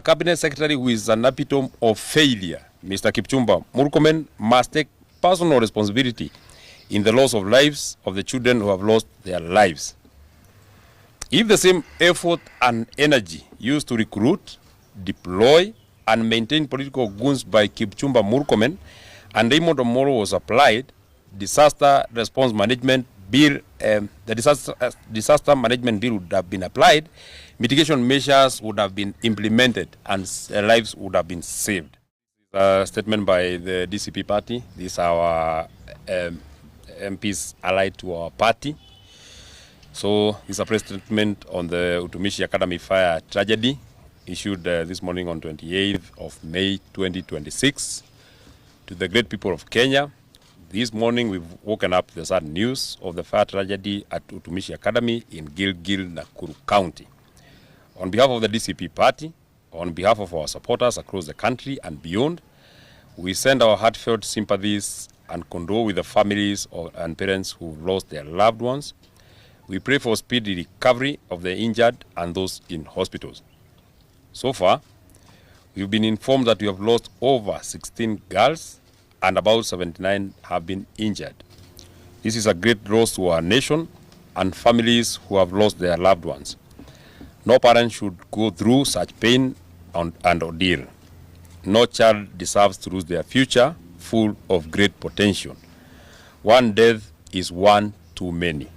cabinet secretary who is an epitome of failure, Mr. Kipchumba Murkomen, must take personal responsibility in the loss of lives of the children who have lost their lives. If the same effort and energy used to recruit, deploy, and maintain political goons by Kipchumba Murkomen and Raymond Omoro was applied, disaster response management bill, the disaster management bill would have been applied, mitigation measures would have been implemented, and lives would have been saved. A statement by the DCP party. These are our MPs allied to our party. So it's a press statement on the Utumishi Academy fire tragedy issued this morning on 28th of May 2026 to the great people of Kenya. This morning we've woken up the sad news of the fire tragedy at Utumishi Academy in Gilgil, Nakuru County. On behalf of the DCP party, on behalf of our supporters across the country and beyond, we send our heartfelt sympathies and condole with the families and parents who've lost their loved ones. We pray for speedy recovery of the injured and those in hospitals. So far, we've been informed that we have lost over 16 girls and about 79 have been injured. This is a great loss to our nation and families who have lost their loved ones. No parent should go through such pain and ordeal. No child deserves to lose their future full of great potential. One death is one too many.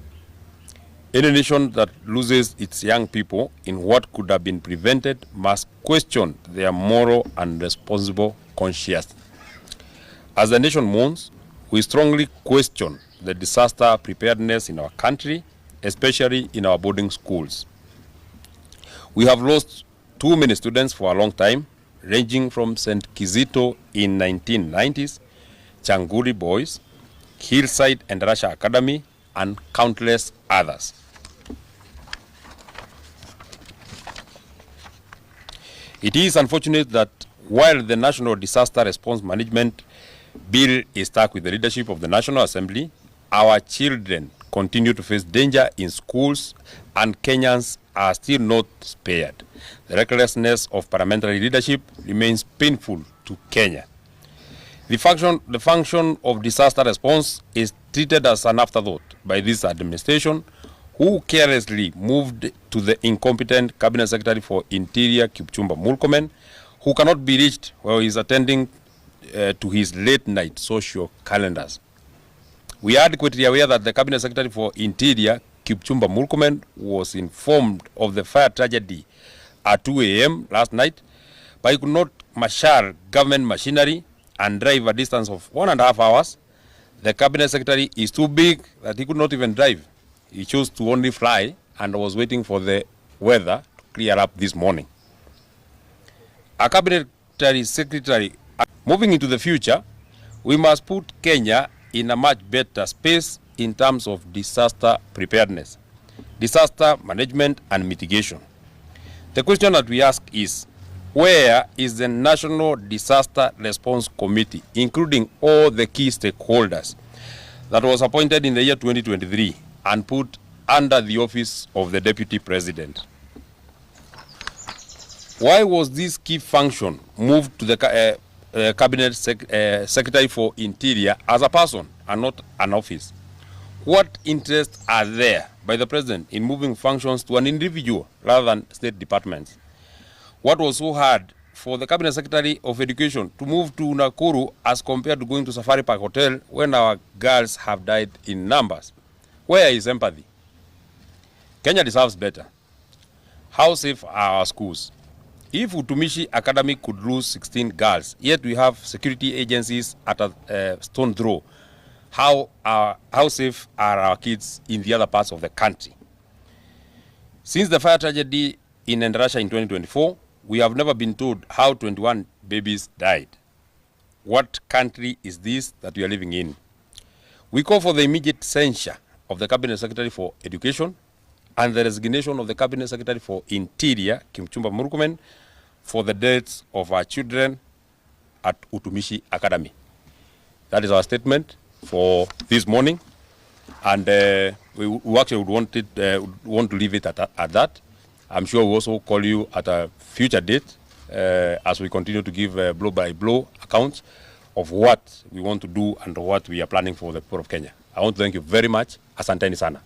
Any nation that loses its young people in what could have been prevented must question their moral and responsible conscience. As the nation mourns, we strongly question the disaster preparedness in our country, especially in our boarding schools. We have lost too many students for a long time, ranging from St. Kizito in 1990s, Changuri Boys, Hillside and Russia Academy, and countless others. It is unfortunate that while the National Disaster Response Management Bill is stuck with the leadership of the National Assembly, our children continue to face danger in schools and Kenyans are still not spared. The recklessness of parliamentary leadership remains painful to Kenya. The function of disaster response is treated as an afterthought by this administration, who carelessly moved to the incompetent Cabinet Secretary for Interior, Kipchumba Murkomen, who cannot be reached while he is attending to his late-night social calendars. We are adequately aware that the Cabinet Secretary for Interior, Kipchumba Murkomen, was informed of the fire tragedy at 2 a.m. last night, but he could not marshal government machinery and drive a distance of 1.5 hours. The Cabinet Secretary is too big that he could not even drive. He chose to only fly and was waiting for the weather to clear up this morning. Our Cabinet Secretary, moving into the future, we must put Kenya in a much better space in terms of disaster preparedness, disaster management and mitigation. The question that we ask is, where is the National Disaster Response Committee, including all the key stakeholders, that was appointed in the year 2023 and put under the office of the Deputy President? Why was this key function moved to the Cabinet Secretary for Interior as a person and not an office? What interests are there by the President in moving functions to an individual rather than state departments? What was so hard for the Cabinet Secretary of Education to move to Nakuru as compared to going to Safari Park Hotel when our girls have died in numbers? Where is empathy? Kenya deserves better. How safe are our schools? If Utumishi Academy could lose 16 girls, yet we have security agencies at a stone throw, how safe are our kids in the other parts of the country? Since the fire tragedy in Endarasha in 2024, we have never been told how 21 babies died. What country is this that we are living in? We call for the immediate censure of the Cabinet Secretary for Education and the resignation of the Cabinet Secretary for Interior, Kipchumba Murkomen, for the deaths of our children at Utumishi Academy. That is our statement for this morning, and we actually want to leave it at that. I'm sure we'll also call you at a future date as we continue to give blow-by-blow accounts of what we want to do and what we are planning for the people of Kenya. I want to thank you very much. Asanteni sana.